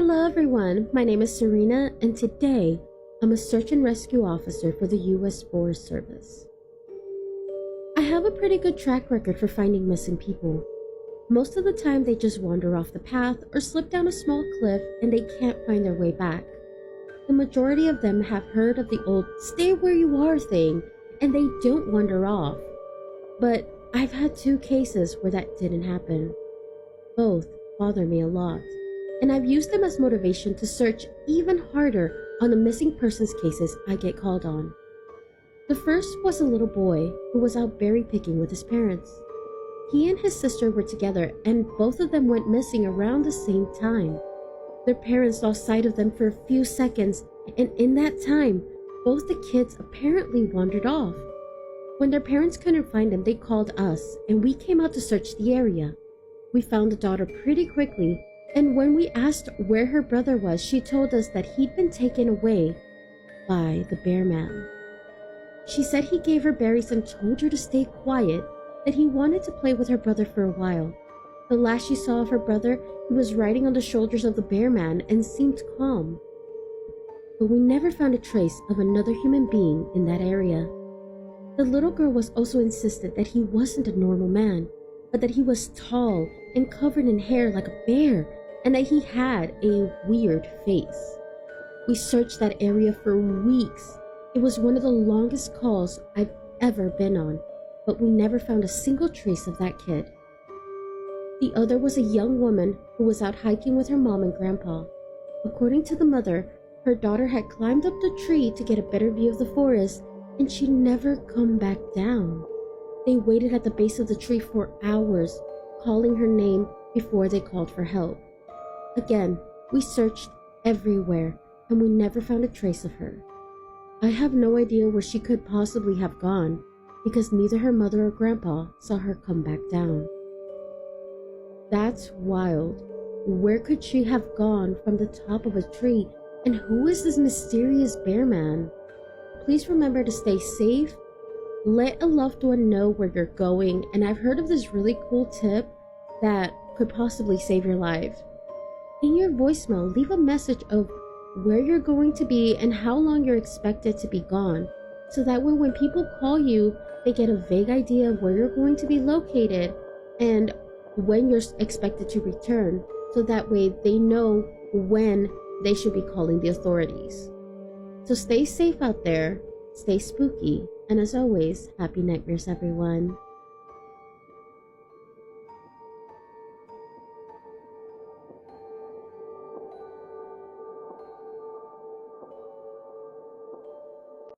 Hello everyone, my name is Serena and today I'm a search and rescue officer for the US Forest Service. I have a pretty good track record for finding missing people. Most of the time they just wander off the path or slip down a small cliff and they can't find their way back. The majority of them have heard of the old stay where you are thing and they don't wander off. But I've had 2 cases where that didn't happen. Both bother me a lot, and I've used them as motivation to search even harder on the missing persons cases I get called on. The first was a little boy who was out berry picking with his parents. He and his sister were together and both of them went missing around the same time. Their parents lost sight of them for a few seconds, and in that time, both the kids apparently wandered off. When their parents couldn't find them, they called us and we came out to search the area. We found the daughter pretty quickly, and when we asked where her brother was, she told us that he'd been taken away by the bear man. She said he gave her berries and told her to stay quiet, that he wanted to play with her brother for a while. The last she saw of her brother, he was riding on the shoulders of the bear man and seemed calm. But we never found a trace of another human being in that area. The little girl was also insistent that he wasn't a normal man, but that he was tall and covered in hair like a bear, and that he had a weird face. We searched that area for weeks. It was one of the longest calls I've ever been on, but we never found a single trace of that kid. The other was a young woman who was out hiking with her mom and grandpa. According to the mother, her daughter had climbed up the tree to get a better view of the forest, and she'd never come back down. They waited at the base of the tree for hours, calling her name before they called for help. Again, we searched everywhere, and we never found a trace of her. I have no idea where she could possibly have gone, because neither her mother or grandpa saw her come back down. That's wild. Where could she have gone from the top of a tree, and who is this mysterious bear man? Please remember to stay safe. Let a loved one know where you're going, and I've heard of this really cool tip that could possibly save your life. In your voicemail, leave a message of where you're going to be and how long you're expected to be gone, so that way when people call you, they get a vague idea of where you're going to be located and when you're expected to return, so that way they know when they should be calling the authorities. So stay safe out there, stay spooky, and as always, happy nightmares everyone.